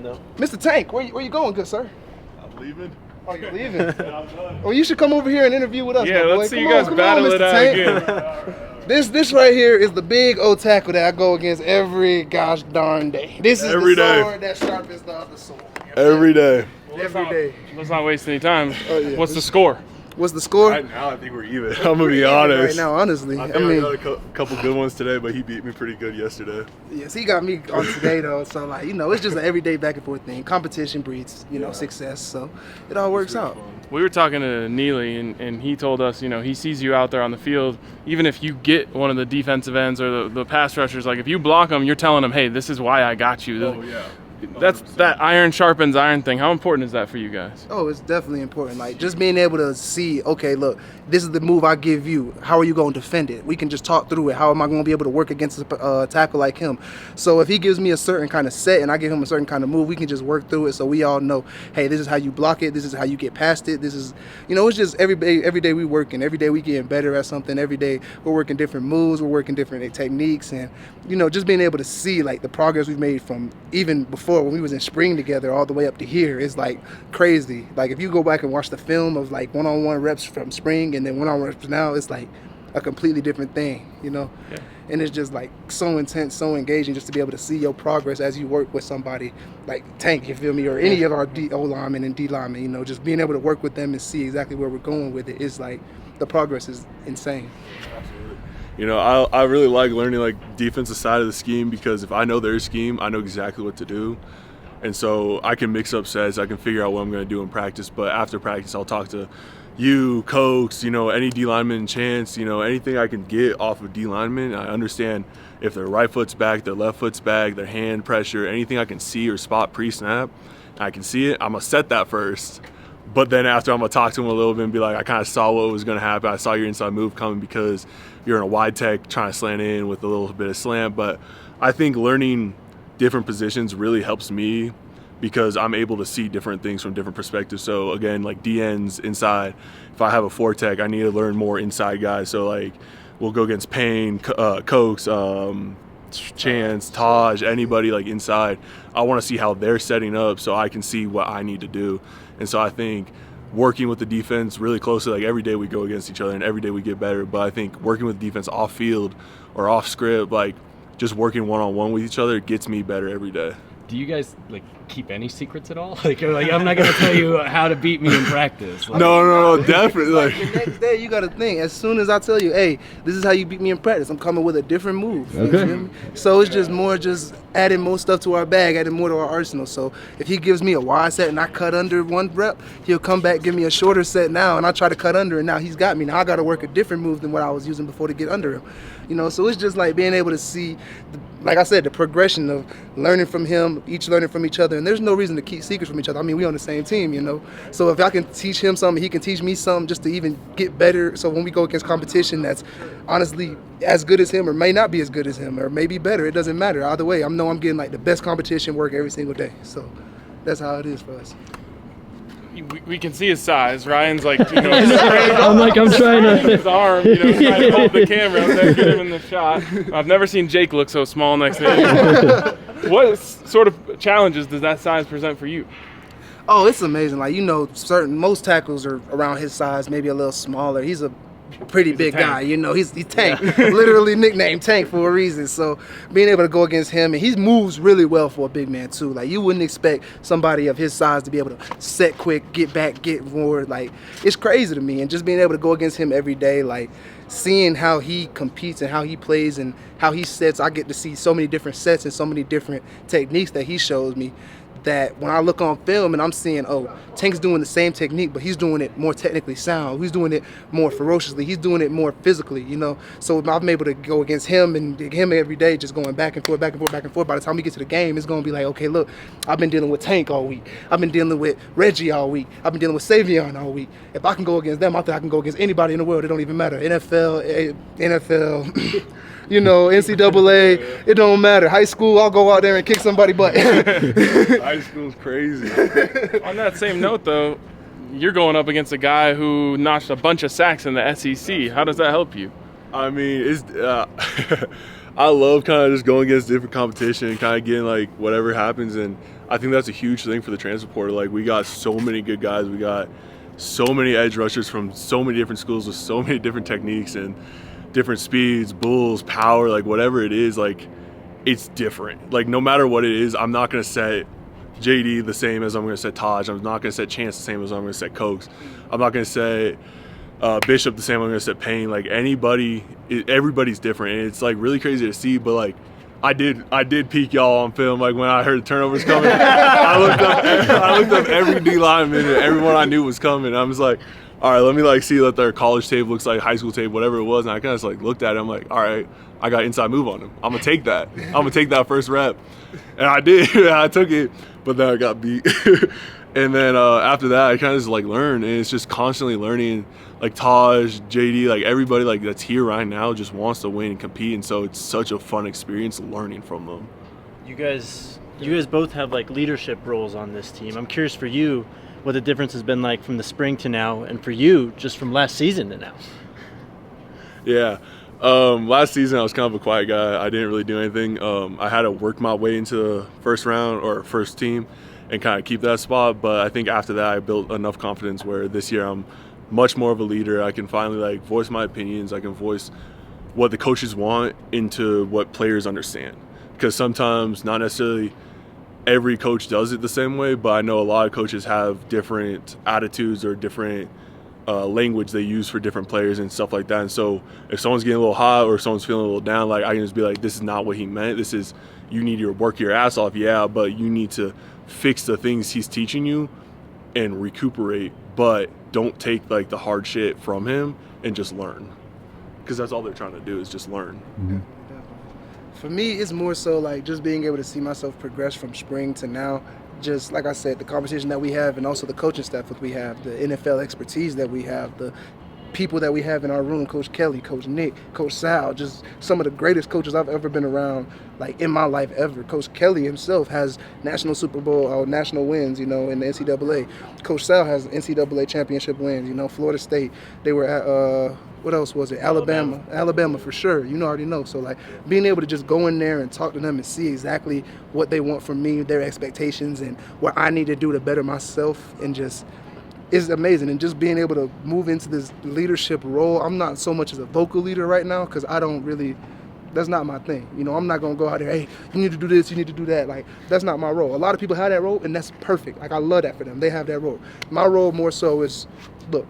No. Mr. Tank, where you going, good sir? I'm leaving. Oh, you're leaving? Well, you should come over here and interview with us. Yeah, my boy. let's see Come you guys on, battle Mr. it out Tank. again. This right here is the big old tackle that I go against every gosh darn day. This is Every the day. sword that sharpens the other sword. Every day. Every day. Let's not waste any time. Oh, yeah. What's the score? What's the score? Right now, I think we're even. I'm gonna be honest. Right now, honestly. I think I got a couple good ones today, but he beat me pretty good yesterday. Yes, he got me on today though. So like, it's just an everyday back and forth thing. Competition breeds, success. So it all works out. Fun. We were talking to Neely, and he told us, he sees you out there on the field. Even if you get one of the defensive ends or the pass rushers, like if you block them, you're telling them, hey, this is why I got you. Oh yeah. That's that iron sharpens iron thing. How important is that for you guys? Oh, it's definitely important. Like just being able to see, okay, look, this is the move I give you. How are you going to defend it? We can just talk through it. How am I going to be able to work against a tackle like him? So if he gives me a certain kind of set and I give him a certain kind of move, we can just work through it. So we all know, hey, this is how you block it. This is how you get past it. This is, it's just every day we working. Every day we getting better at something. Every day we're working different moves. We're working different techniques, and just being able to see like the progress we've made from even before when we was in spring together all the way up to here is like crazy. Like if you go back and watch the film of like one-on-one reps from spring and then one-on-one reps now, it's like a completely different thing, Yeah. And it's just like so intense, so engaging just to be able to see your progress as you work with somebody like Tank, you feel me, or any of our O linemen and D linemen, just being able to work with them and see exactly where we're going with it is like the progress is insane. I really like learning like defensive side of the scheme, because if I know their scheme, I know exactly what to do. And so I can mix up sets, I can figure out what I'm going to do in practice, but after practice I'll talk to you, Cokes, any D lineman chance, anything I can get off of D lineman. I understand if their right foot's back, their left foot's back, their hand pressure, anything I can see or spot pre-snap, I can see it, I'm going to set that first. But then after, I'm going to talk to him a little bit and be like, I kind of saw what was going to happen. I saw your inside move coming because you're in a wide tech trying to slant in with a little bit of slant. But I think learning different positions really helps me because I'm able to see different things from different perspectives. So again, like DNs inside, if I have a 4-tech, I need to learn more inside guys. So like we'll go against Payne, Cokes, Chance, Taj, anybody like inside. I want to see how they're setting up so I can see what I need to do. And so I think working with the defense really closely, like every day we go against each other and every day we get better. But I think working with defense off field or off script, like just working one-on-one with each other gets me better every day. Do you guys keep any secrets at all? I'm not gonna tell you how to beat me in practice. No, definitely. The next day you gotta think. As soon as I tell you, hey, this is how you beat me in practice, I'm coming with a different move. You feel me? So it's just more adding more stuff to our bag, adding more to our arsenal. So if he gives me a wide set and I cut under one rep, he'll come back, give me a shorter set now, and I try to cut under, and now he's got me. Now I gotta work a different move than what I was using before to get under him. So it's just like being able to see, like I said, the progression of learning from him, each learning from each other. And there's no reason to keep secrets from each other. I mean, we on the same team, So if I can teach him something, he can teach me something just to even get better. So when we go against competition that's honestly as good as him or may not be as good as him or maybe better, it doesn't matter. Either way, I know I'm getting like the best competition work every single day. So that's how it is for us. We can see his size. Ryan's like, I'm trying to his arm, trying to hold the camera up there, get him in the shot. I've never seen Jake look so small next to him. What sort of challenges does that size present for you? Oh, it's amazing. Like, most tackles are around his size, maybe a little smaller. He's a pretty big guy, he's Tank, literally nicknamed Tank for a reason. So being able to go against him, and he moves really well for a big man too. Like you wouldn't expect somebody of his size to be able to set quick, get back, get forward. Like it's crazy to me. And just being able to go against him every day, like seeing how he competes and how he plays and how he sets, I get to see so many different sets and so many different techniques that he shows me, that when I look on film and I'm seeing, oh, Tank's doing the same technique, but he's doing it more technically sound. He's doing it more ferociously. He's doing it more physically, So I'm able to go against him and him every day, just going back and forth, back and forth, back and forth. By the time we get to the game, it's going to be like, okay, look, I've been dealing with Tank all week. I've been dealing with Reggie all week. I've been dealing with Savion all week. If I can go against them, I think I can go against anybody in the world. It don't even matter. NFL, NCAA, it don't matter. High school, I'll go out there and kick somebody butt. High school's crazy. On that same note, though, you're going up against a guy who notched a bunch of sacks in the SEC. How does that help you? I mean, it's I love kind of just going against different competition and kind of getting like whatever happens. And I think that's a huge thing for the transfer portal. Like, we got so many good guys. We got so many edge rushers from so many different schools with so many different techniques and different speeds, bulls, power, like whatever it is, like it's different. Like, no matter what it is, I'm not going to set JD the same as I'm going to set Taj. I'm not going to set Chance the same as I'm going to set Cokes. I'm not going to set Bishop the same I'm going to set Payne. Like, everybody's different, and it's like really crazy to see. But like, I did peek y'all on film. Like, when I heard the turnovers coming, I looked up every D lineman and everyone I knew was coming. I was like, all right, let me like see what their college tape looks like, high school tape, whatever it was. And I kind of like looked at it. I'm like, all right, I got inside move on him. I'm gonna take that. I'm gonna take that first rep, and I did. I took it, but then I got beat. And then after that, I kind of just like learned, and it's just constantly learning. Like Taj, JD, like everybody like that's here right now just wants to win and compete, and so it's such a fun experience learning from them. You guys both have like leadership roles on this team. I'm curious for you what the difference has been like from the spring to now, and for you just from last season to now. Yeah. Last season I was kind of a quiet guy. I didn't really do anything. I had to work my way into the first round or first team and kind of keep that spot. But I think after that I built enough confidence where this year I'm much more of a leader. I can finally like voice my opinions. I can voice what the coaches want into what players understand. Because sometimes not necessarily every coach does it the same way, but I know a lot of coaches have different attitudes or different language they use for different players and stuff like that. And so if someone's getting a little hot or someone's feeling a little down, like I can just be like, this is not what he meant. This is, you need to work your ass off, yeah, but you need to fix the things he's teaching you and recuperate, but don't take like the hard shit from him and just learn. Because that's all they're trying to do is just learn. Mm-hmm. For me, it's more so like just being able to see myself progress from spring to now. Just like I said, the conversation that we have and also the coaching staff that we have, the NFL expertise that we have, the people that we have in our room, Coach Kelly, Coach Nick, Coach Sal, just some of the greatest coaches I've ever been around, like in my life ever. Coach Kelly himself has national Super Bowl, national wins, in the NCAA. Coach Sal has NCAA championship wins, Florida State. They were at, what else was it? Alabama for sure. You already know. So like being able to just go in there and talk to them and see exactly what they want from me, their expectations, and what I need to do to better myself, and just is amazing. And just being able to move into this leadership role. I'm not so much as a vocal leader right now because I don't really, that's not my thing. I'm not going to go out there, hey, you need to do this, you need to do that. Like, that's not my role. A lot of people have that role, and that's perfect. Like, I love that for them. They have that role. My role more so is, look,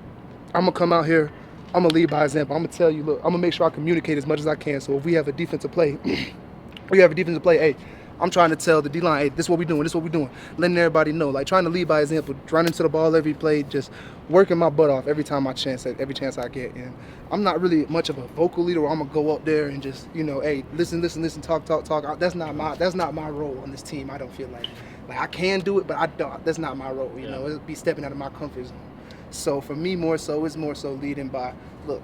I'm going to come out here, I'm going to lead by example. I'm going to tell you, look, I'm going to make sure I communicate as much as I can. So if we have a defensive play, hey, I'm trying to tell the D-line, hey, this is what we're doing, letting everybody know, like trying to lead by example, running to the ball every play, just working my butt off every chance I get. And I'm not really much of a vocal leader where I'm going to go up there and just, hey, listen, talk. That's not my role on this team. I don't feel like I can do it, but I don't. That's not my role, It'll be stepping out of my comfort zone. So for me, it's more so leading by, look,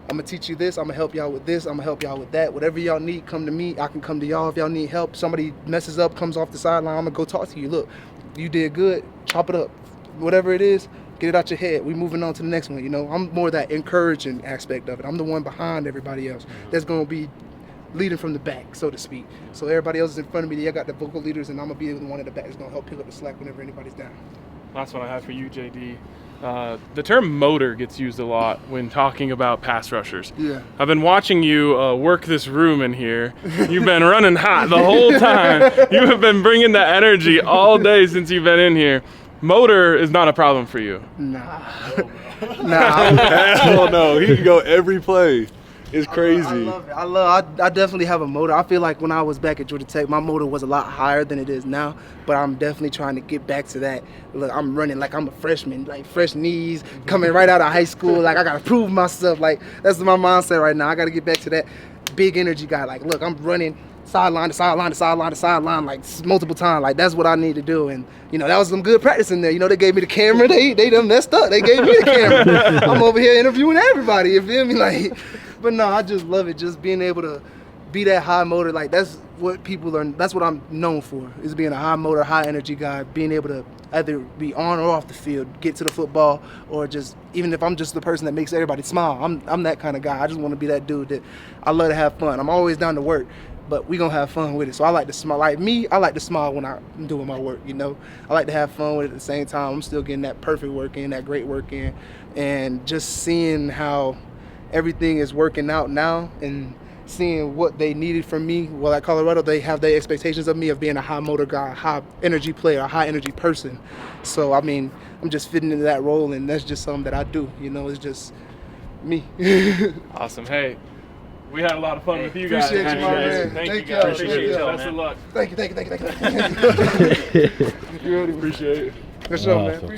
I'm going to teach you this, I'm going to help y'all with this, I'm going to help y'all with that. Whatever y'all need, come to me. I can come to y'all if y'all need help. Somebody messes up, comes off the sideline, I'm going to go talk to you. Look, you did good, chop it up. Whatever it is, get it out your head. We're moving on to the next one, I'm more that encouraging aspect of it. I'm the one behind everybody else that's going to be leading from the back, so to speak. So everybody else is in front of me, they got the vocal leaders, and I'm going to be the one in the back that's going to help pick up the slack whenever anybody's down. Last one I have for you, JD. The term motor gets used a lot when talking about pass rushers. Yeah. I've been watching you work this room in here. You've been running hot the whole time. You have been bringing that energy all day since you've been in here. Motor is not a problem for you. Nah. Hell no. He can go every play. It's crazy. I love it. I definitely have a motor. I feel like when I was back at Georgia Tech, my motor was a lot higher than it is now, but I'm definitely trying to get back to that. Look, I'm running like I'm a freshman, like fresh knees, coming right out of high school. Like, I got to prove myself. Like, that's my mindset right now. I got to get back to that big energy guy. Like, look, I'm running sideline to sideline to sideline to sideline, like multiple times. Like, that's what I need to do. And, that was some good practice in there. They gave me the camera. They done messed up. They gave me the camera. I'm over here interviewing everybody. You feel me? Like, but no, I just love it. Just being able to be that high motor. Like, that's what people are. That's what I'm known for, is being a high motor, high energy guy. Being able to either be on or off the field, get to the football, or just, even if I'm just the person that makes everybody smile. I'm that kind of guy. I just want to be that dude that I love to have fun. I'm always down to work. but we gonna have fun with it. So I like to smile. Like me, I like to smile when I'm doing my work. You know, I like to have fun with it at the same time. I'm still getting that perfect work in, that great work in, and just seeing how everything is working out now and seeing what they needed from me. Well, at Colorado, they have their expectations of me of being a high motor guy, high energy player, a high energy person. So, I mean, I'm just fitting into that role, and that's just something that I do. You know, it's just me. Awesome. Hey, we had a lot of fun with you guys. Appreciate you, my man. Thank you y'all. guys. Appreciate y'all, Best of luck. Thank you. You really Appreciate it. Good show, man. Awesome.